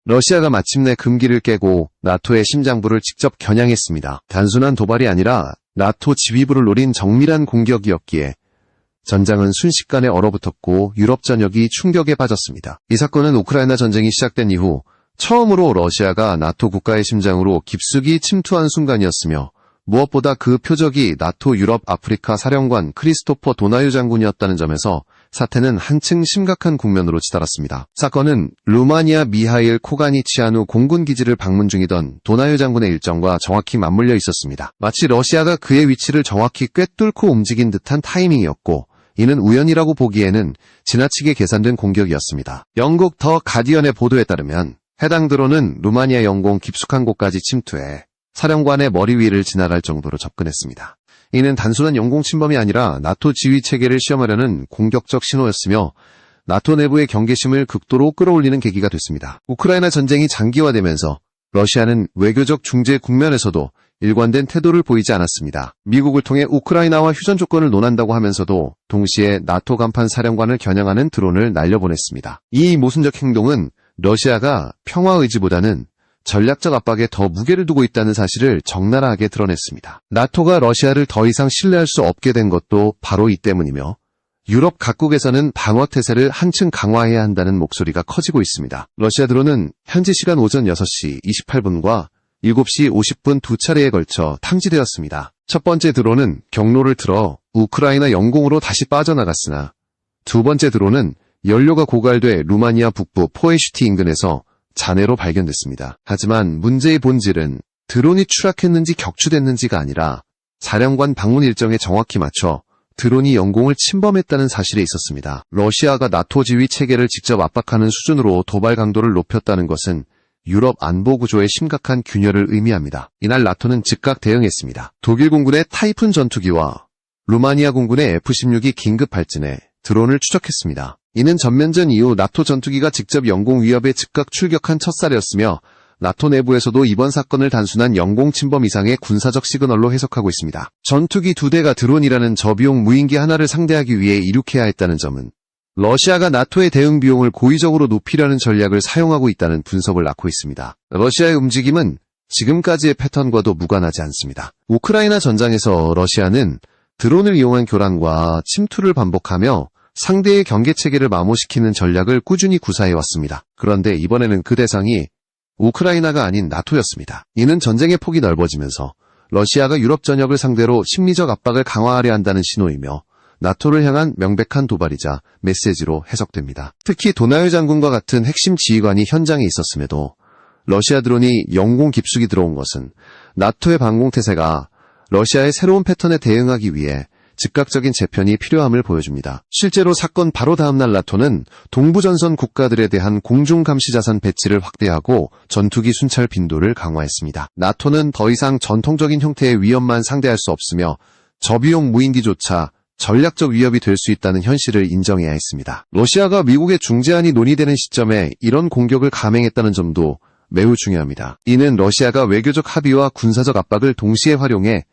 러시아가 마침내 금기를 깨고 나토의 심장부를 직접 겨냥했습니다. 단순한 도발이 아니라 나토 지휘부를 노린 정밀한 공격이었기에 전장은 순식간에 얼어붙었고 유럽 전역이 충격에 빠졌습니다. 이 사건은 우크라이나 전쟁이 시작된 이후 처음으로 러시아가 나토 국가의 심장으로 깊숙이 침투한 순간이었으며 무엇보다 그 표적이 나토 유럽 아프리카 사령관 크리스토퍼 도나유 장군이었다는 점에서 사태는 한층 심각한 국면으로 치달았습니다. 사건은 루마니아 미하일 코가니치아누 공군기지를 방문 중이던 도나유 장군의 일정과 정확히 맞물려 있었습니다. 마치 러시아가 그의 위치를 정확히 꿰뚫고 움직인 듯한 타이밍이었고 이는 우연이라고 보기에는 지나치게 계산된 공격이었습니다. 영국 더 가디언의 보도에 따르면 해당 드론은 루마니아 영공 깊숙한 곳까지 침투해 사령관의 머리 위를 지나갈 정도로 접근했습니다. 이는 단순한 영공 침범이 아니라 나토 지휘 체계를 시험하려는 공격적 신호였으며 나토 내부의 경계심을 극도로 끌어올리는 계기가 됐습니다. 우크라이나 전쟁이 장기화되면서 러시아는 외교적 중재 국면에서도 일관된 태도를 보이지 않았습니다. 미국을 통해 우크라이나와 휴전 조건을 논한다고 하면서도 동시에 나토 간판 사령관을 겨냥하는 드론을 날려보냈습니다. 이 모순적 행동은 러시아가 평화 의지보다는 전략적 압박에 더 무게를 두고 있다는 사실을 적나라하게 드러냈습니다. 나토가 러시아를 더 이상 신뢰할 수 없게 된 것도 바로 이 때문이며 유럽 각국에서는 방어 태세를 한층 강화해야 한다는 목소리가 커지고 있습니다. 러시아 드론은 현지 시간 오전 6시 28분과 7시 50분 두 차례에 걸쳐 탐지되었습니다. 첫 번째 드론은 경로를 틀어 우크라이나 영공으로 다시 빠져나갔으나 두 번째 드론은 연료가 고갈돼 루마니아 북부 포에슈티 인근에서 잔해로 발견됐습니다. 하지만 문제의 본질은 드론이 추락했는지 격추됐는지가 아니라 사령관 방문 일정에 정확히 맞춰 드론이 영공을 침범했다는 사실에 있었습니다. 러시아가 나토 지휘 체계를 직접 압박하는 수준으로 도발 강도를 높였다는 것은 유럽 안보 구조의 심각한 균열을 의미합니다. 이날 나토는 즉각 대응했습니다. 독일 공군의 타이푼 전투기와 루마니아 공군의 F-16이 긴급 발진해 드론을 추적했습니다. 이는 전면전 이후 나토 전투기가 직접 영공 위협에 즉각 출격한 첫사례였으며 나토 내부에서도 이번 사건을 단순한 영공 침범 이상의 군사적 시그널로 해석하고 있습니다. 전투기 2대가 드론이라는 저비용 무인기 하나를 상대하기 위해 이륙해야 했다는 점은 러시아가 나토의 대응 비용을 고의적으로 높이려는 전략을 사용하고 있다는 분석을 낳고 있습니다. 러시아의 움직임은 지금까지의 패턴과도 무관하지 않습니다. 우크라이나 전장에서 러시아는 드론을 이용한 교란과 침투를 반복하며 상대의 경계체계를 마모시키는 전략을 꾸준히 구사해왔습니다. 그런데 이번에는 그 대상이 우크라이나가 아닌 나토였습니다. 이는 전쟁의 폭이 넓어지면서 러시아가 유럽 전역을 상대로 심리적 압박을 강화하려 한다는 신호이며 나토를 향한 명백한 도발이자 메시지로 해석됩니다. 특히 도나유 장군과 같은 핵심 지휘관이 현장에 있었음에도 러시아 드론이 영공 깊숙이 들어온 것은 나토의 방공태세가 러시아의 새로운 패턴에 대응하기 위해 즉각적인 재편이 필요함을 보여줍니다. 실제로 사건 바로 다음날 나토는 동부전선 국가들에 대한 공중감시자산 배치를 확대하고 전투기 순찰 빈도를 강화했습니다. 나토는 더 이상 전통적인 형태의 위협만 상대할 수 없으며 저비용 무인기조차 전략적 위협이 될 수 있다는 현실을 인정해야 했습니다. 러시아가 미국의 중재안이 논의되는 시점에 이런 공격을 감행했다는 점도 매우 중요합니다. 이는 러시아가 외교적 합의와 군사적 압박을 동시에 활용해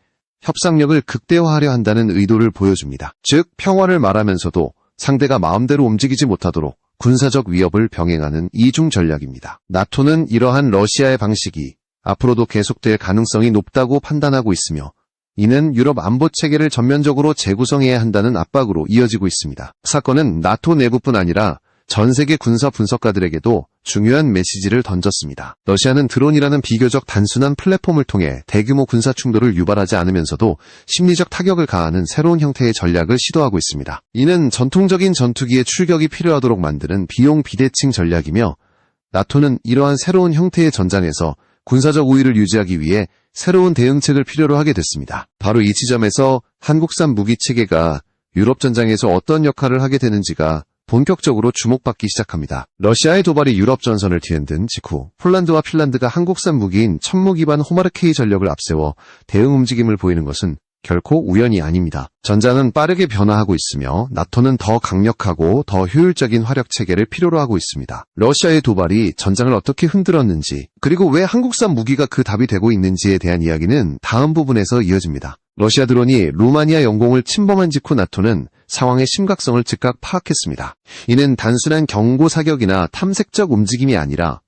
협상력을 극대화하려 한다는 의도를 보여줍니다. 즉, 평화를 말하면서도 상대가 마음대로 움직이지 못하도록 군사적 위협을 병행하는 이중 전략입니다. 나토는 이러한 러시아의 방식이 앞으로도 계속될 가능성이 높다고 판단하고 있으며 이는 유럽 안보 체계를 전면적으로 재구성해야 한다는 압박으로 이어지고 있습니다. 사건은 나토 내부뿐 아니라 전 세계 군사 분석가들에게도 중요한 메시지를 던졌습니다. 러시아는 드론이라는 비교적 단순한 플랫폼을 통해 대규모 군사 충돌을 유발하지 않으면서도 심리적 타격을 가하는 새로운 형태의 전략을 시도하고 있습니다. 이는 전통적인 전투기의 출격이 필요하도록 만드는 비용 비대칭 전략이며 나토는 이러한 새로운 형태의 전장에서 군사적 우위를 유지하기 위해 새로운 대응책을 필요로 하게 됐습니다. 바로 이 지점에서 한국산 무기 체계가 유럽 전장에서 어떤 역할을 하게 되는지가 본격적으로 주목받기 시작합니다. 러시아의 도발이 유럽 전선을 뒤흔든 직후 폴란드와 핀란드가 한국산 무기인 천무 기반 호마르케이 전력을 앞세워 대응 움직임을 보이는 것은 결코 우연이 아닙니다. 전장은 빠르게 변화하고 있으며 나토는 더 강력하고 더 효율적인 화력 체계를 필요로 하고 있습니다. 러시아의 도발이 전장을 어떻게 흔들었는지 그리고 왜 한국산 무기가 그 답이 되고 있는지에 대한 이야기는 다음 부분에서 이어집니다. 러시아 드론이 루마니아 영공을 침범한 직후 나토는 상황의 심각성을 즉각 파악했습니다. 이는 단순한 경고 사격이나 탐색적 움직임이 아니라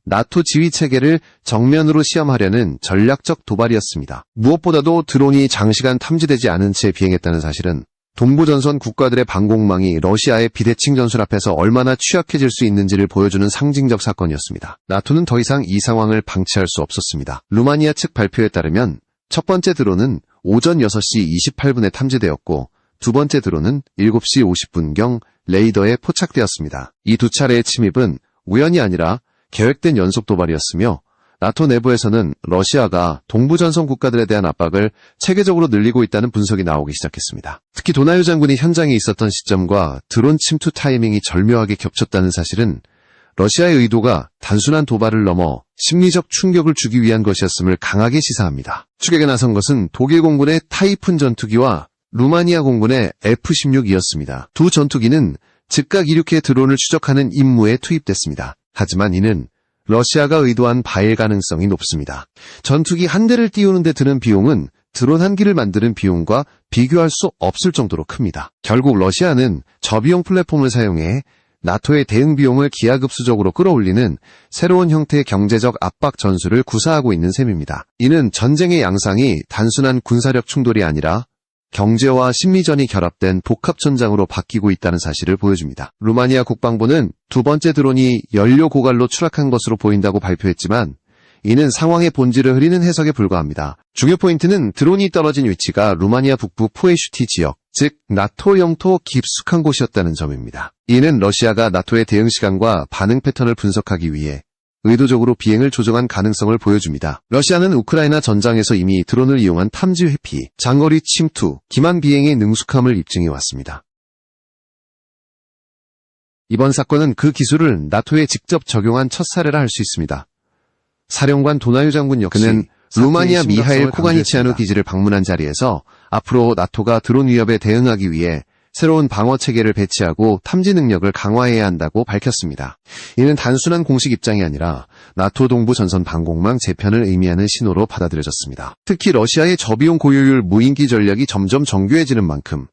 나토 지휘 체계를 정면으로 시험하려는 전략적 도발이었습니다. 무엇보다도 드론이 장시간 탐지되지 않은 채 비행했다는 사실은 동부전선 국가들의 방공망이 러시아의 비대칭 전술 앞에서 얼마나 취약해질 수 있는지를 보여주는 상징적 사건이었습니다. 나토는 더 이상 이 상황을 방치할 수 없었습니다. 루마니아 측 발표에 따르면 첫 번째 드론은 오전 6시 28분에 탐지되었고 두 번째 드론은 7시 50분경 레이더에 포착되었습니다. 이 두 차례의 침입은 우연이 아니라 계획된 연속 도발이었으며 나토 내부에서는 러시아가 동부전선 국가들에 대한 압박을 체계적으로 늘리고 있다는 분석이 나오기 시작했습니다. 특히 도나유 장군이 현장에 있었던 시점과 드론 침투 타이밍이 절묘하게 겹쳤다는 사실은 러시아의 의도가 단순한 도발을 넘어 심리적 충격을 주기 위한 것이었음을 강하게 시사합니다. 추격에 나선 것은 독일 공군의 타이푼 전투기와 루마니아 공군의 F-16이었습니다. 두 전투기는 즉각 이륙해 드론을 추적하는 임무에 투입됐습니다. 하지만 이는 러시아가 의도한 바일 가능성이 높습니다. 전투기 한 대를 띄우는 데 드는 비용은 드론 한 기를 만드는 비용과 비교할 수 없을 정도로 큽니다. 결국 러시아는 저비용 플랫폼을 사용해 나토의 대응 비용을 기하급수적으로 끌어올리는 새로운 형태의 경제적 압박 전술을 구사하고 있는 셈입니다. 이는 전쟁의 양상이 단순한 군사력 충돌이 아니라 경제와 심리전이 결합된 복합전장으로 바뀌고 있다는 사실을 보여줍니다. 루마니아 국방부는 두 번째 드론이 연료 고갈로 추락한 것으로 보인다고 발표했지만 이는 상황의 본질을 흐리는 해석에 불과합니다. 중요 포인트는 드론이 떨어진 위치가 루마니아 북부 포에슈티 지역, 즉 나토 영토 깊숙한 곳이었다는 점입니다. 이는 러시아가 나토의 대응 시간과 반응 패턴을 분석하기 위해 의도적으로 비행을 조정한 가능성을 보여줍니다. 러시아는 우크라이나 전장에서 이미 드론을 이용한 탐지 회피, 장거리 침투, 기만 비행의 능숙함을 입증해왔습니다. 이번 사건은 그 기술을 나토에 직접 적용한 첫 사례라 할 수 있습니다. 사령관 도나유 장군 역시 그는 루마니아 미하일 코가니치아누 기지를 방문한 자리에서 앞으로 나토가 드론 위협에 대응하기 위해 새로운 방어 체계를 배치하고 탐지 능력을 강화해야 한다고 밝혔습니다. 이는 단순한 공식 입장이 아니라 나토 동부 전선 방공망 재편을 의미하는 신호로 받아들여졌습니다. 특히 러시아의 저비용 고효율 무인기 전략이 점점 정교해지는 만큼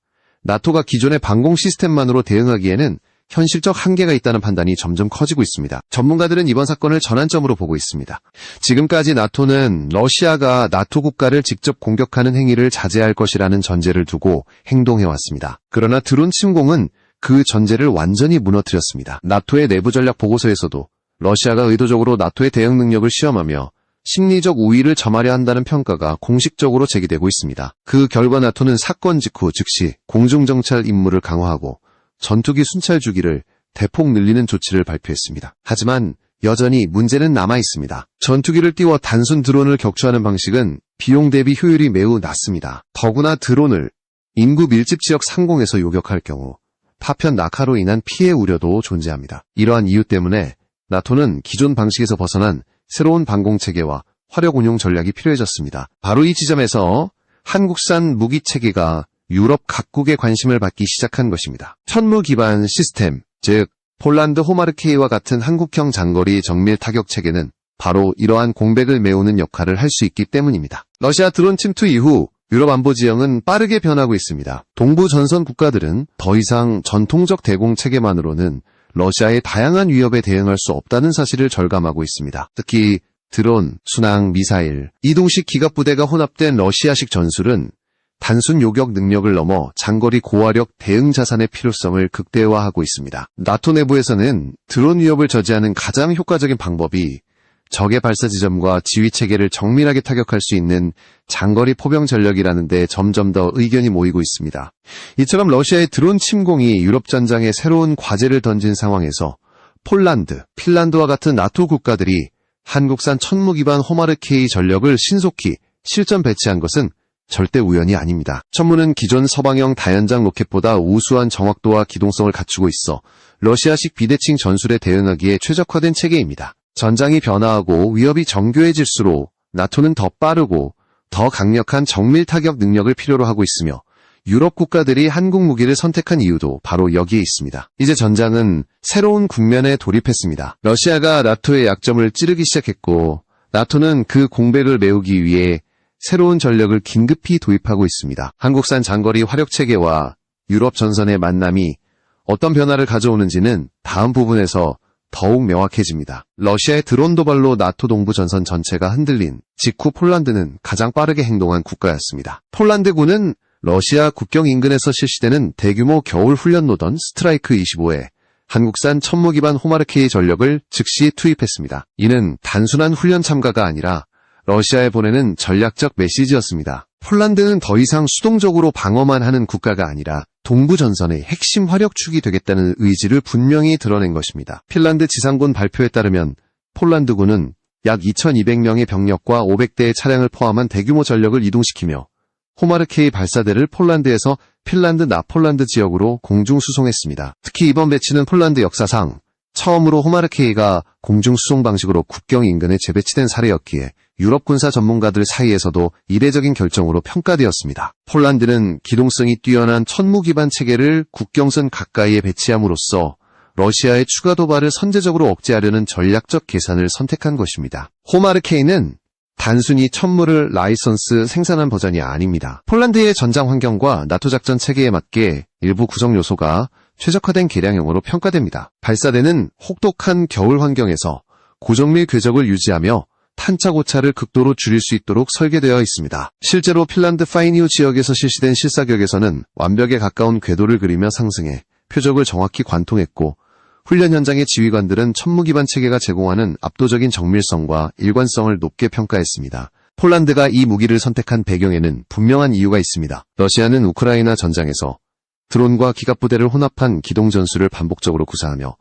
나토가 기존의 방공 시스템만으로 대응하기에는 현실적 한계가 있다는 판단이 점점 커지고 있습니다. 전문가들은 이번 사건을 전환점으로 보고 있습니다. 지금까지 나토는 러시아가 나토 국가를 직접 공격하는 행위를 자제할 것이라는 전제를 두고 행동해왔습니다. 그러나 드론 침공은 그 전제를 완전히 무너뜨렸습니다. 나토의 내부 전략 보고서에서도 러시아가 의도적으로 나토의 대응 능력을 시험하며 심리적 우위를 점하려 한다는 평가가 공식적으로 제기되고 있습니다. 그 결과 나토는 사건 직후 즉시 공중정찰 임무를 강화하고 전투기 순찰 주기를 대폭 늘리는 조치를 발표했습니다. 하지만 여전히 문제는 남아있습니다. 전투기를 띄워 단순 드론을 격추하는 방식은 비용 대비 효율이 매우 낮습니다. 더구나 드론을 인구 밀집 지역 상공에서 요격할 경우 파편 낙하로 인한 피해 우려도 존재합니다. 이러한 이유 때문에 나토는 기존 방식에서 벗어난 새로운 방공체계와 화력 운용 전략이 필요해졌습니다. 바로 이 지점에서 한국산 무기체계가 유럽 각국의 관심을 받기 시작한 것입니다. 천무 기반 시스템, 즉 폴란드 호마르케이와 같은 한국형 장거리 정밀 타격 체계는 바로 이러한 공백을 메우는 역할을 할 수 있기 때문입니다. 러시아 드론 침투 이후 유럽 안보 지형은 빠르게 변하고 있습니다. 동부 전선 국가들은 더 이상 전통적 대공 체계만으로는 러시아의 다양한 위협에 대응할 수 없다는 사실을 절감하고 있습니다. 특히 드론, 순항, 미사일, 이동식 기갑부대가 혼합된 러시아식 전술은 단순 요격 능력을 넘어 장거리 고화력 대응 자산의 필요성을 극대화하고 있습니다. 나토 내부에서는 드론 위협을 저지하는 가장 효과적인 방법이 적의 발사 지점과 지휘 체계를 정밀하게 타격할 수 있는 장거리 포병 전력이라는 데 점점 더 의견이 모이고 있습니다. 이처럼 러시아의 드론 침공이 유럽 전장에 새로운 과제를 던진 상황에서 폴란드, 핀란드와 같은 나토 국가들이 한국산 천무 기반 호마르케이 전력을 신속히 실전 배치한 것은 절대 우연이 아닙니다. 천무는 기존 서방형 다연장 로켓보다 우수한 정확도와 기동성을 갖추고 있어 러시아식 비대칭 전술에 대응하기에 최적화된 체계입니다. 전장이 변화하고 위협이 정교해질수록 나토는 더 빠르고 더 강력한 정밀 타격 능력을 필요로 하고 있으며 유럽 국가들이 한국 무기를 선택한 이유도 바로 여기에 있습니다. 이제 전장은 새로운 국면에 돌입했습니다. 러시아가 나토의 약점을 찌르기 시작했고 나토는 그 공백을 메우기 위해 새로운 전력을 긴급히 도입하고 있습니다. 한국산 장거리 화력체계와 유럽 전선의 만남이 어떤 변화를 가져오는지는 다음 부분에서 더욱 명확해집니다. 러시아의 드론 도발로 나토 동부 전선 전체가 흔들린 직후 폴란드는 가장 빠르게 행동한 국가였습니다. 폴란드군은 러시아 국경 인근에서 실시되는 대규모 겨울 훈련 노던 스트라이크 25에 한국산 천무 기반 호마르케이 전력을 즉시 투입했습니다. 이는 단순한 훈련 참가가 아니라 러시아에 보내는 전략적 메시지였습니다. 폴란드는 더 이상 수동적으로 방어만 하는 국가가 아니라 동부 전선의 핵심 화력축이 되겠다는 의지를 분명히 드러낸 것입니다. 핀란드 지상군 발표에 따르면 폴란드군은 약 2,200명의 병력과 500대의 차량을 포함한 대규모 전력을 이동시키며 호마르케이 발사대를 폴란드에서 핀란드 나폴란드 지역으로 공중 수송했습니다. 특히 이번 배치는 폴란드 역사상 처음으로 호마르케이가 공중 수송 방식으로 국경 인근에 재배치된 사례였기에 유럽 군사 전문가들 사이에서도 이례적인 결정으로 평가되었습니다. 폴란드는 기동성이 뛰어난 천무 기반 체계를 국경선 가까이에 배치함으로써 러시아의 추가 도발을 선제적으로 억제하려는 전략적 계산을 선택한 것입니다. 호마르케이는 단순히 천무를 라이선스 생산한 버전이 아닙니다. 폴란드의 전장 환경과 나토 작전 체계에 맞게 일부 구성 요소가 최적화된 개량형으로 평가됩니다. 발사대는 혹독한 겨울 환경에서 고정밀 궤적을 유지하며 탄착 오차를 극도로 줄일 수 있도록 설계되어 있습니다. 실제로 핀란드 파이니우 지역에서 실시된 실사격에서는 완벽에 가까운 궤도를 그리며 상승해 표적을 정확히 관통했고, 훈련 현장의 지휘관들은 천무 기반 체계가 제공하는 압도적인 정밀성과 일관성을 높게 평가했습니다. 폴란드가 이 무기를 선택한 배경에는 분명한 이유가 있습니다. 러시아는 우크라이나 전장에서 드론과 기갑부대를 혼합한 기동전술을 반복적으로 구사하며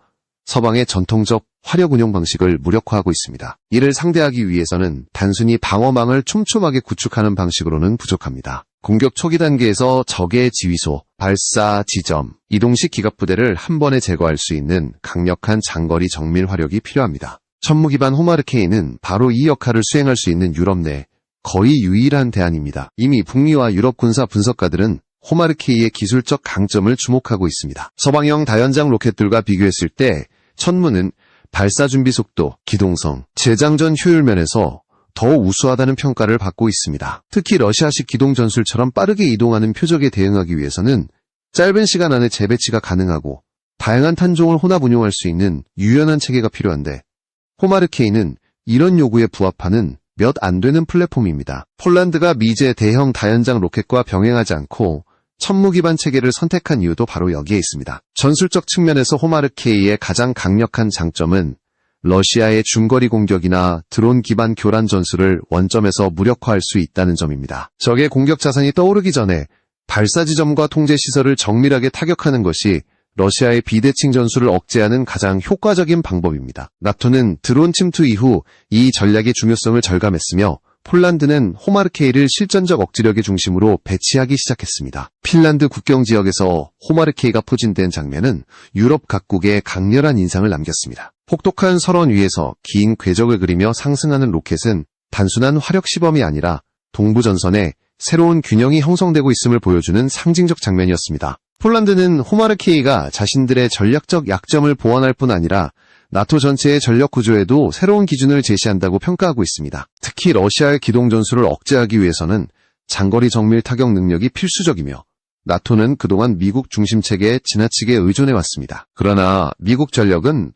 서방의 전통적 화력 운용 방식을 무력화하고 있습니다. 이를 상대하기 위해서는 단순히 방어망을 촘촘하게 구축하는 방식으로는 부족합니다. 공격 초기 단계에서 적의 지휘소, 발사 지점, 이동식 기갑부대를 한 번에 제거할 수 있는 강력한 장거리 정밀 화력이 필요합니다. 천무 기반 호마르케이는 바로 이 역할을 수행할 수 있는 유럽 내 거의 유일한 대안입니다. 이미 북미와 유럽 군사 분석가들은 호마르케이의 기술적 강점을 주목하고 있습니다. 서방형 다연장 로켓들과 비교했을 때 천무는 발사 준비 속도, 기동성, 재장전 효율 면에서 더 우수하다는 평가를 받고 있습니다. 특히 러시아식 기동 전술처럼 빠르게 이동하는 표적에 대응하기 위해서는 짧은 시간 안에 재배치가 가능하고 다양한 탄종을 혼합 운용할 수 있는 유연한 체계가 필요한데, 호마르케이는 이런 요구에 부합하는 몇 안 되는 플랫폼입니다. 폴란드가 미제 대형 다연장 로켓과 병행하지 않고 천무 기반 체계를 선택한 이유도 바로 여기에 있습니다. 전술적 측면에서 호마르케이의 가장 강력한 장점은 러시아의 중거리 공격이나 드론 기반 교란 전술을 원점에서 무력화할 수 있다는 점입니다. 적의 공격 자산이 떠오르기 전에 발사 지점과 통제 시설을 정밀하게 타격하는 것이 러시아의 비대칭 전술을 억제하는 가장 효과적인 방법입니다. 나토는 드론 침투 이후 이 전략의 중요성을 절감했으며 폴란드는 호마르케이를 실전적 억지력의 중심으로 배치하기 시작했습니다. 핀란드 국경 지역에서 호마르케이가 포진된 장면은 유럽 각국에 강렬한 인상을 남겼습니다. 혹독한 설원 위에서 긴 궤적을 그리며 상승하는 로켓은 단순한 화력 시범이 아니라 동부 전선에 새로운 균형이 형성되고 있음을 보여주는 상징적 장면이었습니다. 폴란드는 호마르케이가 자신들의 전략적 약점을 보완할 뿐 아니라 나토 전체의 전력 구조에도 새로운 기준을 제시한다고 평가하고 있습니다. 특히 러시아의 기동 전술을 억제하기 위해서는 장거리 정밀 타격 능력이 필수적이며, 나토는 그동안 미국 중심 체계에 지나치게 의존해왔습니다. 그러나 미국 전력은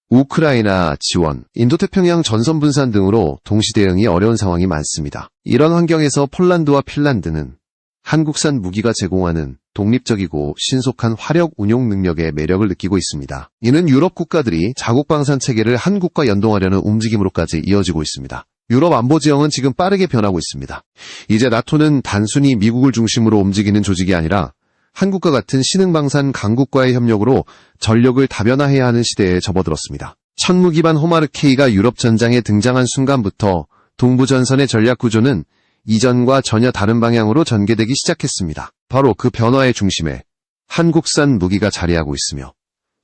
우크라이나 지원, 인도태평양 전선 분산 등으로 동시 대응이 어려운 상황이 많습니다. 이런 환경에서 폴란드와 핀란드는 한국산 무기가 제공하는 독립적이고 신속한 화력 운용 능력의 매력을 느끼고 있습니다. 이는 유럽 국가들이 자국 방산 체계를 한국과 연동하려는 움직임으로까지 이어지고 있습니다. 유럽 안보 지형은 지금 빠르게 변하고 있습니다. 이제 나토는 단순히 미국을 중심으로 움직이는 조직이 아니라 한국과 같은 신흥방산 강국과의 협력으로 전력을 다변화해야 하는 시대에 접어들었습니다. 천무 기반 호마르케이가 유럽 전장에 등장한 순간부터 동부 전선의 전략 구조는 이전과 전혀 다른 방향으로 전개되기 시작했습니다. 바로 그 변화의 중심에 한국산 무기가 자리하고 있으며,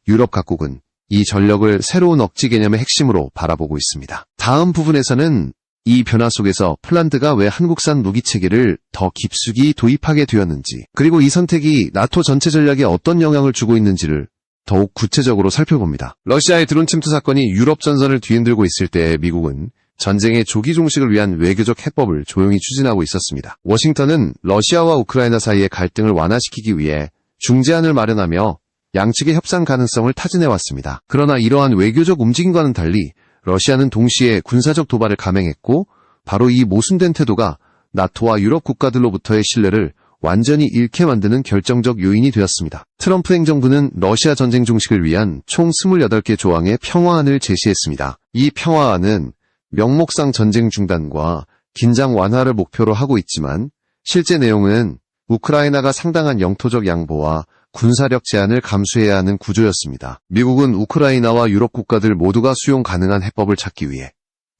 유럽 각국은 이 전력을 새로운 억지 개념의 핵심으로 바라보고 있습니다. 다음 부분에서는 이 변화 속에서 폴란드가 왜 한국산 무기 체계를 더 깊숙이 도입하게 되었는지, 그리고 이 선택이 나토 전체 전략에 어떤 영향을 주고 있는지를 더욱 구체적으로 살펴봅니다. 러시아의 드론 침투 사건이 유럽 전선을 뒤흔들고 있을 때 미국은 전쟁의 조기 종식을 위한 외교적 해법을 조용히 추진하고 있었습니다. 워싱턴은 러시아와 우크라이나 사이의 갈등을 완화시키기 위해 중재안을 마련하며 양측의 협상 가능성을 타진해왔습니다. 그러나 이러한 외교적 움직임과는 달리 러시아는 동시에 군사적 도발을 감행했고 바로 이 모순된 태도가 나토와 유럽 국가들로부터의 신뢰를 완전히 잃게 만드는 결정적 요인이 되었습니다. 트럼프 행정부는 러시아 전쟁 종식을 위한 총 28개 조항의 평화안을 제시했습니다. 이 평화안은 명목상 전쟁 중단과 긴장 완화를 목표로 하고 있지만 실제 내용은 우크라이나가 상당한 영토적 양보와 군사력 제한을 감수해야 하는 구조였습니다. 미국은 우크라이나와 유럽 국가들 모두가 수용 가능한 해법을 찾기 위해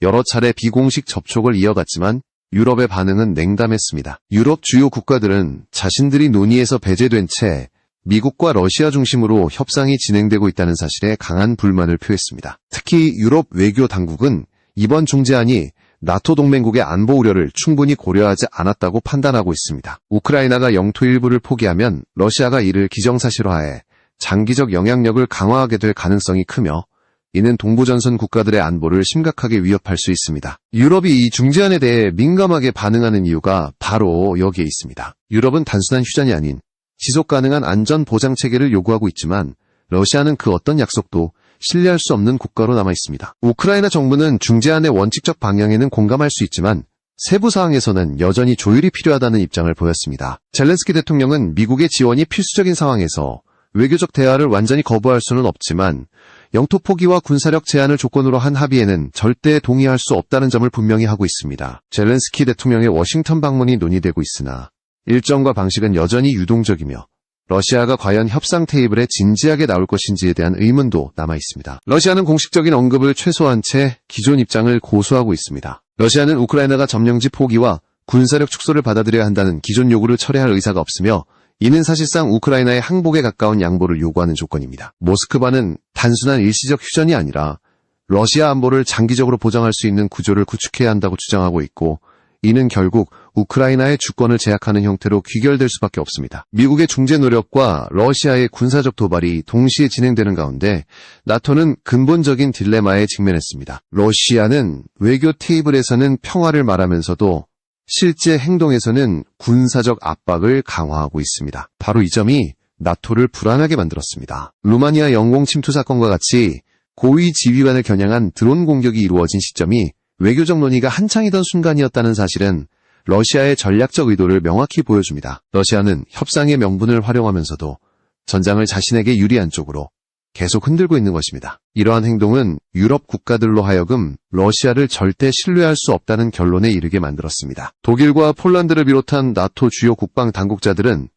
여러 차례 비공식 접촉을 이어갔지만 유럽의 반응은 냉담했습니다. 유럽 주요 국가들은 자신들이 논의에서 배제된 채 미국과 러시아 중심으로 협상이 진행되고 있다는 사실에 강한 불만을 표했습니다. 특히 유럽 외교 당국은 이번 중재안이 나토 동맹국의 안보 우려를 충분히 고려하지 않았다고 판단하고 있습니다. 우크라이나가 영토 일부를 포기하면 러시아가 이를 기정사실화해 장기적 영향력을 강화하게 될 가능성이 크며 이는 동부전선 국가들의 안보를 심각하게 위협할 수 있습니다. 유럽이 이 중재안에 대해 민감하게 반응하는 이유가 바로 여기에 있습니다. 유럽은 단순한 휴전이 아닌 지속 가능한 안전 보장 체계를 요구하고 있지만 러시아는 그 어떤 약속도 신뢰할 수 없는 국가로 남아 있습니다. 우크라이나 정부는 중재안의 원칙적 방향에는 공감할 수 있지만 세부 사항에서는 여전히 조율이 필요하다는 입장을 보였습니다. 젤렌스키 대통령은 미국의 지원이 필수적인 상황에서 외교적 대화를 완전히 거부할 수는 없지만 영토 포기와 군사력 제한을 조건으로 한 합의에는 절대 동의할 수 없다는 점을 분명히 하고 있습니다. 젤렌스키 대통령의 워싱턴 방문이 논의되고 있으나 일정과 방식은 여전히 유동적이며 러시아가 과연 협상 테이블에 진지하게 나올 것인지에 대한 의문도 남아 있습니다. 러시아는 공식적인 언급을 최소화한 채 기존 입장을 고수하고 있습니다. 러시아는 우크라이나가 점령지 포기와 군사력 축소를 받아들여야 한다는 기존 요구를 철회할 의사가 없으며 이는 사실상 우크라이나의 항복에 가까운 양보를 요구하는 조건입니다. 모스크바는 단순한 일시적 휴전이 아니라 러시아 안보를 장기적으로 보장할 수 있는 구조를 구축해야 한다고 주장하고 있고 이는 결국 우크라이나의 주권을 제약하는 형태로 귀결될 수밖에 없습니다. 미국의 중재 노력과 러시아의 군사적 도발이 동시에 진행되는 가운데 나토는 근본적인 딜레마에 직면했습니다. 러시아는 외교 테이블에서는 평화를 말하면서도 실제 행동에서는 군사적 압박을 강화하고 있습니다. 바로 이 점이 나토를 불안하게 만들었습니다. 루마니아 영공 침투 사건과 같이 고위 지휘관을 겨냥한 드론 공격이 이루어진 시점이 외교적 논의가 한창이던 순간이었다는 사실은 러시아의 전략적 의도를 명확히 보여줍니다. 러시아는 협상의 명분을 활용하면서도 전장을 자신에게 유리한 쪽으로 계속 흔들고 있는 것입니다. 이러한 행동은 유럽 국가들로 하여금 러시아를 절대 신뢰할 수 없다는 결론에 이르게 만들었습니다. 독일과 폴란드를 비롯한 나토 주요 국방 당국자들은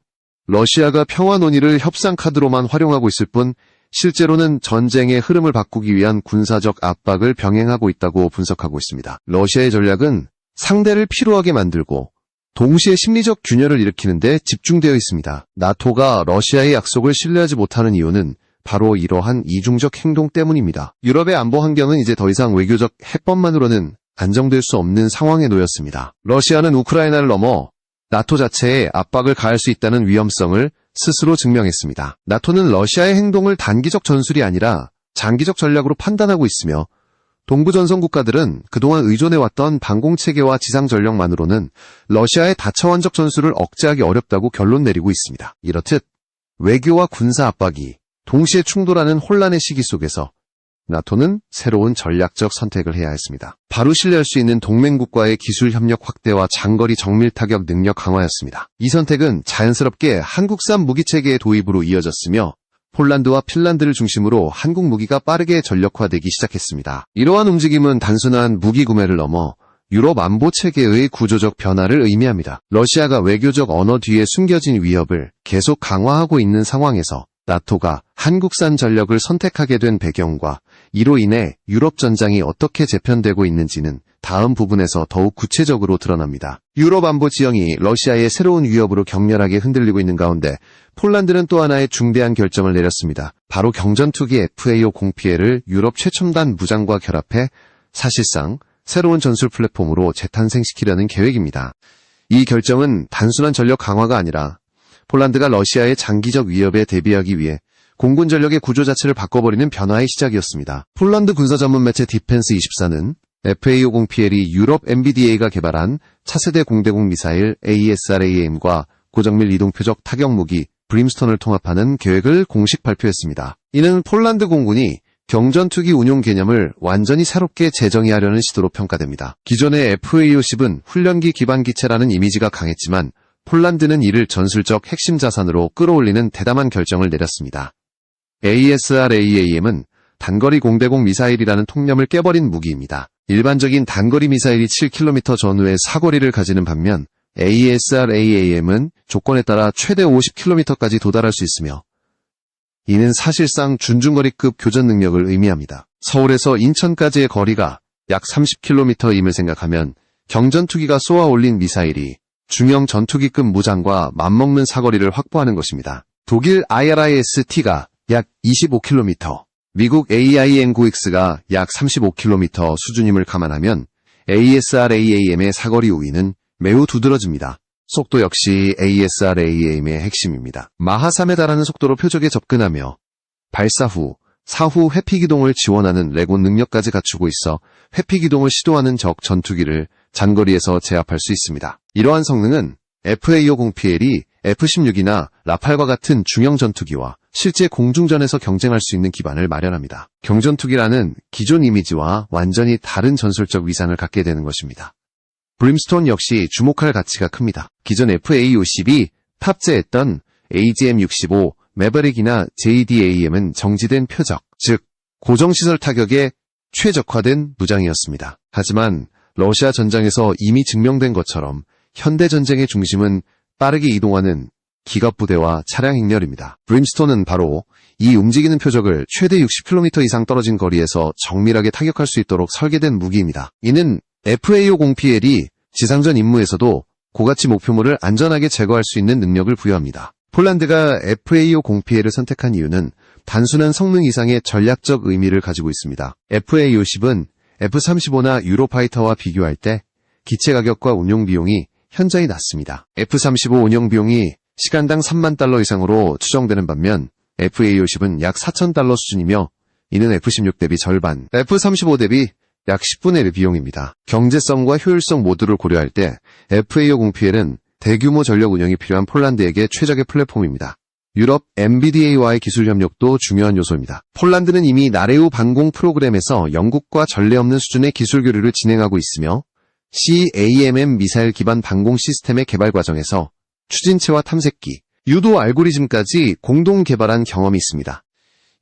러시아가 평화 논의를 협상 카드로만 활용하고 있을 뿐 실제로는 전쟁의 흐름을 바꾸기 위한 군사적 압박을 병행하고 있다고 분석하고 있습니다. 러시아의 전략은 상대를 피로하게 만들고 동시에 심리적 균열을 일으키는 데 집중되어 있습니다. 나토가 러시아의 약속을 신뢰하지 못하는 이유는 바로 이러한 이중적 행동 때문입니다. 유럽의 안보 환경은 이제 더 이상 외교적 해법만으로는 안정될 수 없는 상황에 놓였습니다. 러시아는 우크라이나를 넘어 나토 자체에 압박을 가할 수 있다는 위험성을 스스로 증명했습니다. 나토는 러시아의 행동을 단기적 전술이 아니라 장기적 전략으로 판단하고 있으며 동부전선 국가들은 그동안 의존해왔던 방공체계와 지상전력만으로는 러시아의 다차원적 전술을 억제하기 어렵다고 결론 내리고 있습니다. 이렇듯 외교와 군사 압박이 동시에 충돌하는 혼란의 시기 속에서 나토는 새로운 전략적 선택을 해야 했습니다. 바로 신뢰할 수 있는 동맹국과의 기술 협력 확대와 장거리 정밀 타격 능력 강화였습니다. 이 선택은 자연스럽게 한국산 무기체계의 도입으로 이어졌으며 폴란드와 핀란드를 중심으로 한국 무기가 빠르게 전력화되기 시작했습니다. 이러한 움직임은 단순한 무기 구매를 넘어 유럽 안보 체계의 구조적 변화를 의미합니다. 러시아가 외교적 언어 뒤에 숨겨진 위협을 계속 강화하고 있는 상황에서 나토가 한국산 전력을 선택하게 된 배경과 이로 인해 유럽 전장이 어떻게 재편되고 있는지는 다음 부분에서 더욱 구체적으로 드러납니다. 유럽 안보 지형이 러시아의 새로운 위협으로 격렬하게 흔들리고 있는 가운데 폴란드는 또 하나의 중대한 결정을 내렸습니다. 바로 경전투기 FAO 공피해를 유럽 최첨단 무장과 결합해 사실상 새로운 전술 플랫폼으로 재탄생시키려는 계획입니다. 이 결정은 단순한 전력 강화가 아니라 폴란드가 러시아의 장기적 위협에 대비하기 위해 공군 전력의 구조 자체를 바꿔버리는 변화의 시작이었습니다. 폴란드 군사 전문 매체 디펜스24는 FAO 공피엘이 유럽 MBDA가 개발한 차세대 공대공 미사일 ASRAM과 고정밀 이동 표적 타격 무기 브림스톤을 통합하는 계획을 공식 발표했습니다. 이는 폴란드 공군이 경전투기 운용 개념을 완전히 새롭게 재정의하려는 시도로 평가됩니다. 기존의 FA-50은 훈련기 기반 기체라는 이미지가 강했지만 폴란드는 이를 전술적 핵심 자산으로 끌어올리는 대담한 결정을 내렸습니다. ASRAAM은 단거리 공대공 미사일이라는 통념을 깨버린 무기입니다. 일반적인 단거리 미사일이 7km 전후의 사거리를 가지는 반면 ASRAAM은 조건에 따라 최대 50km까지 도달할 수 있으며 이는 사실상 준중거리급 교전 능력을 의미합니다. 서울에서 인천까지의 거리가 약 30km임을 생각하면 경전투기가 쏘아 올린 미사일이 중형 전투기급 무장과 맞먹는 사거리를 확보하는 것입니다. 독일 IRIS-T가 약 25km, 미국 AIM-9X가 약 35km 수준임을 감안하면 ASRAAM의 사거리 우위는 매우 두드러집니다. 속도 역시 ASRAAM의 핵심입니다. 마하 3에 달하는 속도로 표적에 접근하며 발사 후 사후 회피기동을 지원하는 레곤 능력까지 갖추고 있어 회피기동을 시도하는 적 전투기를 장거리에서 제압할 수 있습니다. 이러한 성능은 FA-50PL이 F-16이나 라팔과 같은 중형 전투기와 실제 공중전에서 경쟁할 수 있는 기반을 마련합니다. 경전투기라는 기존 이미지와 완전히 다른 전술적 위상을 갖게 되는 것입니다. 브림스톤 역시 주목할 가치가 큽니다. 기존 FA-50이 탑재했던 AGM-65, 매버릭이나 JDAM은 정지된 표적, 즉 고정시설 타격에 최적화된 무장이었습니다. 하지만 러시아 전장에서 이미 증명된 것처럼 현대전쟁의 중심은 빠르게 이동하는 기갑부대와 차량 행렬입니다. 브림스톤은 바로 이 움직이는 표적을 최대 60km 이상 떨어진 거리에서 정밀하게 타격할 수 있도록 설계된 무기입니다. 이는 FA-50PL이 지상전 임무에서도 고가치 목표물을 안전하게 제거할 수 있는 능력을 부여합니다. 폴란드가 FA-50PL을 선택한 이유는 단순한 성능 이상의 전략적 의미를 가지고 있습니다. FA-50은 F-35나 유로파이터와 비교할 때 기체 가격과 운용 비용이 현저히 낮습니다. F-35 운영 비용이 시간당 3만 달러 이상으로 추정되는 반면 FA-50은 약 4천 달러 수준이며 이는 F-16 대비 절반, F-35 대비 약 10분의 1의 비용입니다. 경제성과 효율성 모두를 고려할 때 FA-50PL은 대규모 전력 운영이 필요한 폴란드에게 최적의 플랫폼입니다. 유럽 MBDA와의 기술 협력도 중요한 요소입니다. 폴란드는 이미 나레우 반공 프로그램에서 영국과 전례 없는 수준의 기술 교류를 진행하고 있으며 CAMM 미사일 기반 방공 시스템의 개발 과정에서 추진체와 탐색기, 유도 알고리즘까지 공동 개발한 경험이 있습니다.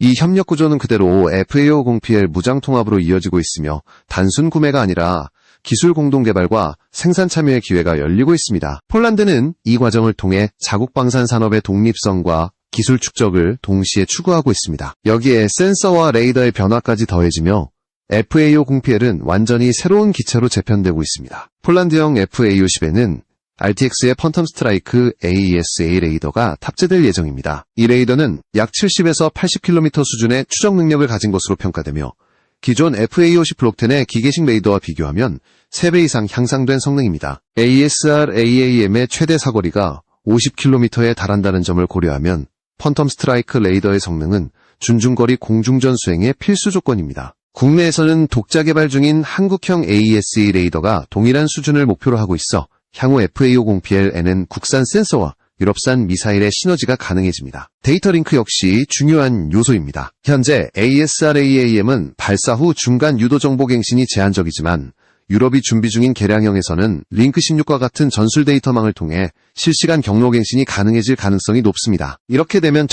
이 협력 구조는 그대로 FA-50PL 무장 통합으로 이어지고 있으며 단순 구매가 아니라 기술 공동 개발과 생산 참여의 기회가 열리고 있습니다. 폴란드는 이 과정을 통해 자국 방산 산업의 독립성과 기술 축적을 동시에 추구하고 있습니다. 여기에 센서와 레이더의 변화까지 더해지며 FA-50PL은 완전히 새로운 기체로 재편되고 있습니다. 폴란드형 FA-50에는 RTX의 펀텀 스트라이크 AESA 레이더가 탑재될 예정입니다. 이 레이더는 약 70에서 80km 수준의 추적 능력을 가진 것으로 평가되며 기존 FA-50 블록10의 기계식 레이더와 비교하면 3배 이상 향상된 성능입니다. ASRAAM의 최대 사거리가 50km에 달한다는 점을 고려하면 펀텀 스트라이크 레이더의 성능은 준중거리 공중전 수행의 필수 조건입니다. 국내에서는 독자 개발 중인 한국형 AESA 레이더가 동일한 수준을 목표로 하고 있어 향후 FA-50PL에는 국산 센서와 유럽산 미사일의 시너지가 가능해집니다. 데이터 링크 역시 중요한 요소입니다. 현재 ASRAAM은 발사 후 중간 유도 정보 갱신이 제한적이지만 유럽이 준비 중인 개량형에서는 링크 16과 같은 전술 데이터망을 통해 실시간 경로 갱신이 가능해질 가능성이 높습니다. 이렇게 되면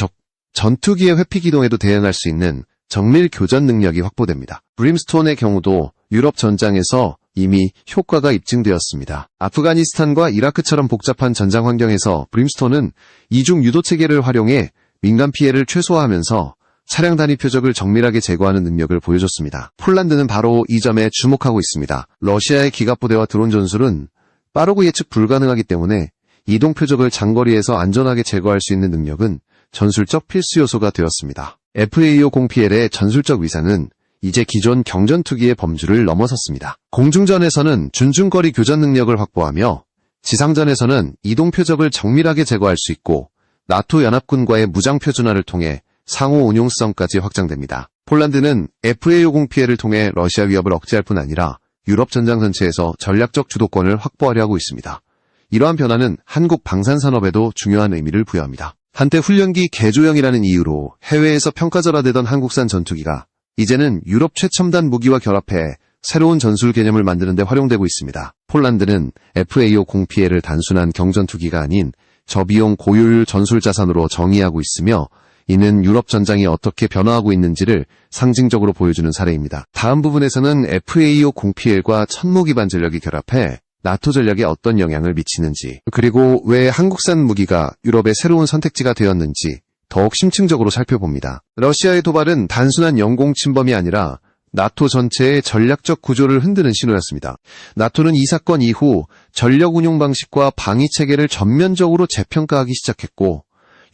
전투기의 회피 기동에도 대응할 수 있는 정밀 교전 능력이 확보됩니다. 브림스톤의 경우도 유럽 전장에서 이미 효과가 입증되었습니다. 아프가니스탄과 이라크처럼 복잡한 전장 환경에서 브림스톤은 이중 유도 체계를 활용해 민간 피해를 최소화하면서 차량 단위 표적을 정밀하게 제거하는 능력을 보여줬습니다. 폴란드는 바로 이 점에 주목하고 있습니다. 러시아의 기갑부대와 드론 전술은 빠르고 예측 불가능하기 때문에 이동 표적을 장거리에서 안전하게 제거할 수 있는 능력은 전술적 필수 요소가 되었습니다. FA-50PL의 전술적 위상은 이제 기존 경전투기의 범주를 넘어섰습니다. 공중전에서는 준중거리 교전 능력을 확보하며 지상전에서는 이동 표적을 정밀하게 제거할 수 있고 나토 연합군과의 무장 표준화를 통해 상호 운용성까지 확장됩니다. 폴란드는 FA-50PL을 통해 러시아 위협을 억제할 뿐 아니라 유럽 전장 전체에서 전략적 주도권을 확보하려 하고 있습니다. 이러한 변화는 한국 방산산업에도 중요한 의미를 부여합니다. 한때 훈련기 개조형이라는 이유로 해외에서 평가절하되던 한국산 전투기가 이제는 유럽 최첨단 무기와 결합해 새로운 전술 개념을 만드는 데 활용되고 있습니다. 폴란드는 FAO 공피해를 단순한 경전투기가 아닌 저비용 고효율 전술 자산으로 정의하고 있으며, 이는 유럽 전장이 어떻게 변화하고 있는지를 상징적으로 보여주는 사례입니다. 다음 부분에서는 FAO 공피해과 천무 기반 전력이 결합해 나토 전략에 어떤 영향을 미치는지, 그리고 왜 한국산 무기가 유럽의 새로운 선택지가 되었는지 더욱 심층적으로 살펴봅니다. 러시아의 도발은 단순한 영공 침범이 아니라 나토 전체의 전략적 구조를 흔드는 신호였습니다. 나토는 이 사건 이후 전력 운용 방식과 방위 체계를 전면적으로 재평가하기 시작했고,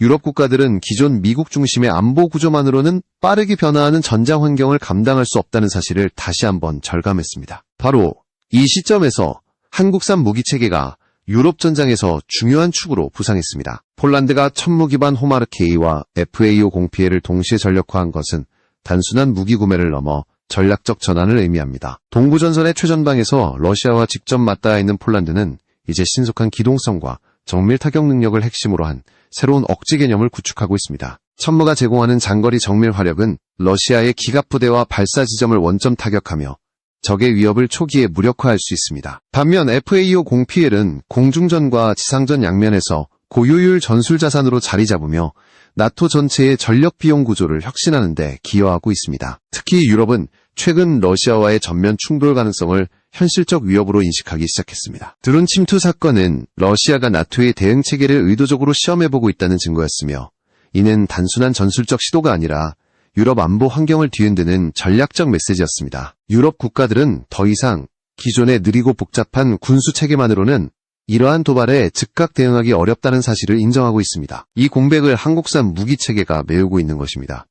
유럽 국가들은 기존 미국 중심의 안보 구조만으로는 빠르게 변화하는 전장 환경을 감당할 수 없다는 사실을 다시 한번 절감했습니다. 바로 이 시점에서 한국산 무기 체계가 유럽 전장에서 중요한 축으로 부상했습니다. 폴란드가 천무 기반 호마르케이와 FAO 공피해를 동시에 전력화한 것은 단순한 무기 구매를 넘어 전략적 전환을 의미합니다. 동부전선의 최전방에서 러시아와 직접 맞닿아 있는 폴란드는 이제 신속한 기동성과 정밀 타격 능력을 핵심으로 한 새로운 억지 개념을 구축하고 있습니다. 천무가 제공하는 장거리 정밀 화력은 러시아의 기갑부대와 발사 지점을 원점 타격하며 적의 위협을 초기에 무력화할 수 있습니다. 반면 FAO 공피해는 공중전과 지상전 양면에서 고효율 전술 자산으로 자리 잡으며 나토 전체의 전력 비용 구조를 혁신하는 데 기여하고 있습니다. 특히 유럽은 최근 러시아와의 전면 충돌 가능성을 현실적 위협으로 인식하기 시작했습니다. 드론 침투 사건은 러시아가 나토의 대응 체계를 의도적으로 시험해보고 있다는 증거였으며, 이는 단순한 전술적 시도가 아니라 유럽 안보 환경을 뒤흔드는 전략적 메시지였습니다. 유럽 국가들은 더 이상 기존의 느리고 복잡한 군수 체계만으로는 이러한 도발에 즉각 대응하기 어렵다는 사실을 인정하고 있습니다. 이 공백을 한국산 무기 체계가 메우고 있는 것입니다.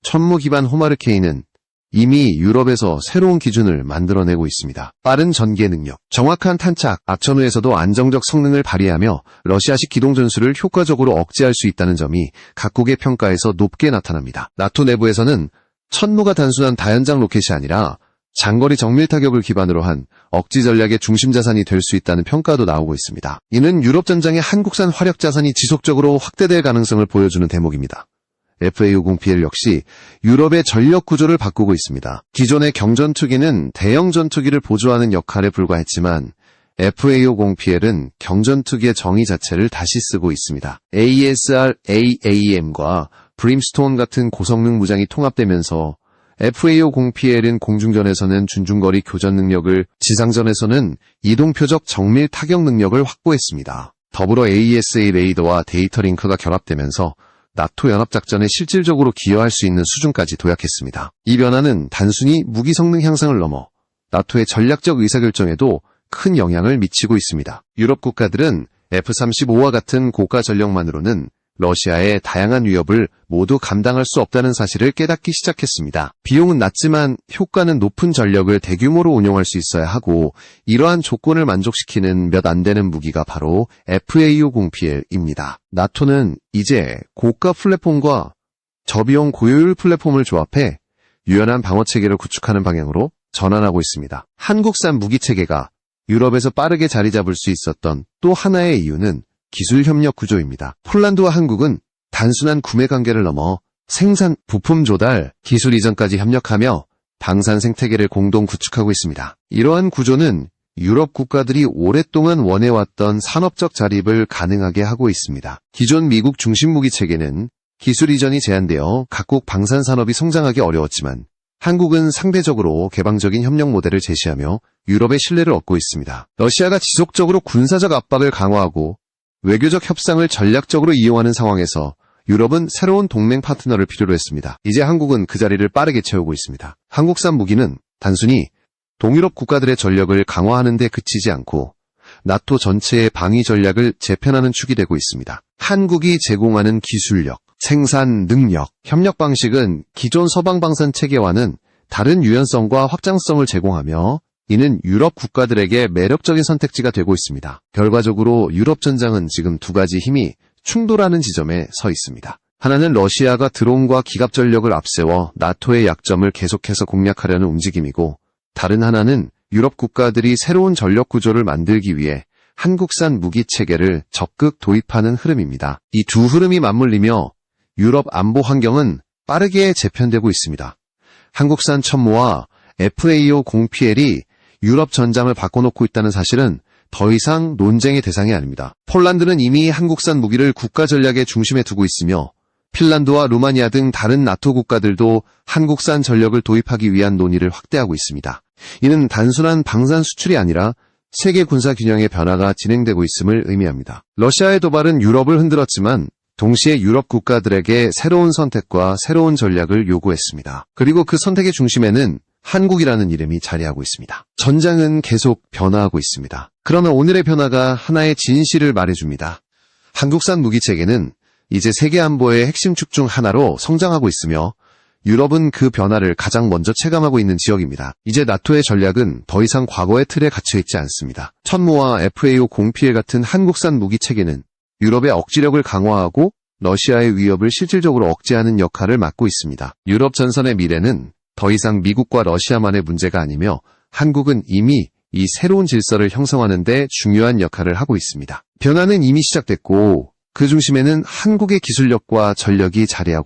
천무 기반 호마르케이는 이미 유럽에서 새로운 기준을 만들어내고 있습니다. 빠른 전개 능력, 정확한 탄착, 악천후에서도 안정적 성능을 발휘하며 러시아식 기동 전술을 효과적으로 억제할 수 있다는 점이 각국의 평가에서 높게 나타납니다. 나토 내부에서는 천무가 단순한 다연장 로켓이 아니라 장거리 정밀 타격을 기반으로 한 억지 전략의 중심 자산이 될 수 있다는 평가도 나오고 있습니다. 이는 유럽 전장의 한국산 화력 자산이 지속적으로 확대될 가능성을 보여주는 대목입니다. FAO 공피해 역시 유럽의 전력 구조를 바꾸고 있습니다. 기존의 경전투기는 대형 전투기를 보조하는 역할에 불과했지만 FAO 공피해는 경전투기의 정의 자체를 다시 쓰고 있습니다. AESR, AAM과 브림스톤 같은 고성능 무장이 통합되면서 FAO 공피해는 공중전에서는 준중거리 교전 능력을, 지상전에서는 이동표적 정밀 타격 능력을 확보했습니다. 더불어 AESA 레이더와 데이터 링크가 결합되면서 나토 연합작전에 실질적으로 기여할 수 있는 수준까지 도약했습니다. 이 변화는 단순히 무기 성능 향상을 넘어 나토의 전략적 의사결정에도 큰 영향을 미치고 있습니다. 유럽 국가들은 F-35와 같은 고가 전력만으로는 러시아의 다양한 위협을 모두 감당할 수 없다는 사실을 깨닫기 시작했습니다. 비용은 낮지만 효과는 높은 전력을 대규모로 운용할 수 있어야 하고, 이러한 조건을 만족시키는 몇 안 되는 무기가 바로 FAO 공피해입니다. 나토는 이제 고가 플랫폼과 저비용 고효율 플랫폼을 조합해 유연한 방어체계를 구축하는 방향으로 전환하고 있습니다. 한국산 무기체계가 유럽에서 빠르게 자리 잡을 수 있었던 또 하나의 이유는 기술 협력 구조입니다. 폴란드와 한국은 단순한 구매 관계를 넘어 생산, 부품 조달, 기술 이전까지 협력하며 방산 생태계를 공동 구축하고 있습니다. 이러한 구조는 유럽 국가들이 오랫동안 원해왔던 산업적 자립을 가능하게 하고 있습니다. 기존 미국 중심 무기 체계는 기술 이전이 제한되어 각국 방산 산업이 성장하기 어려웠지만, 한국은 상대적으로 개방적인 협력 모델을 제시하며 유럽의 신뢰를 얻고 있습니다. 러시아가 지속적으로 군사적 압박을 강화하고 외교적 협상을 전략적으로 이용하는 상황에서 유럽은 새로운 동맹 파트너를 필요로 했습니다. 이제 한국은 그 자리를 빠르게 채우고 있습니다. 한국산 무기는 단순히 동유럽 국가들의 전력을 강화하는 데 그치지 않고 나토 전체의 방위 전략을 재편하는 축이 되고 있습니다. 한국이 제공하는 기술력, 생산 능력, 협력 방식은 기존 서방 방산 체계와는 다른 유연성과 확장성을 제공하며, 이는 유럽 국가들에게 매력적인 선택지가 되고 있습니다. 결과적으로 유럽 전장은 지금 두 가지 힘이 충돌하는 지점에 서 있습니다. 하나는 러시아가 드론과 기갑 전력을 앞세워 나토의 약점을 계속해서 공략하려는 움직임이고, 다른 하나는 유럽 국가들이 새로운 전력 구조를 만들기 위해 한국산 무기 체계를 적극 도입하는 흐름입니다. 이 두 흐름이 맞물리며 유럽 안보 환경은 빠르게 재편되고 있습니다. 한국산 천모와 FAO 공PL이 유럽 전장을 바꿔놓고 있다는 사실은 더 이상 논쟁의 대상이 아닙니다. 폴란드는 이미 한국산 무기를 국가 전략의 중심에 두고 있으며 핀란드와 루마니아 등 다른 나토 국가들도 한국산 전력을 도입하기 위한 논의를 확대하고 있습니다. 이는 단순한 방산 수출이 아니라 세계 군사 균형의 변화가 진행되고 있음을 의미합니다. 러시아의 도발은 유럽을 흔들었지만 동시에 유럽 국가들에게 새로운 선택과 새로운 전략을 요구했습니다. 그리고 그 선택의 중심에는 한국이라는 이름이 자리하고 있습니다. 전장은 계속 변화하고 있습니다. 그러나 오늘의 변화가 하나의 진실을 말해줍니다. 한국산 무기체계는 이제 세계 안보의 핵심 축 중 하나로 성장하고 있으며 유럽은 그 변화를 가장 먼저 체감하고 있는 지역입니다. 이제 나토의 전략은 더 이상 과거의 틀에 갇혀있지 않습니다. 천모와 FAO 공PL 같은 한국산 무기체계는 유럽의 억지력을 강화하고 러시아의 위협을 실질적으로 억제하는 역할을 맡고 있습니다. 유럽 전선의 미래는 더 이상 미국과 러시아만의 문제가 아니며 한국은 이미 이 새로운 질서를 형성하는 데 중요한 역할을 하고 있습니다. 변화는 이미 시작됐고 그 중심에는 한국의 기술력과 전력이 자리하고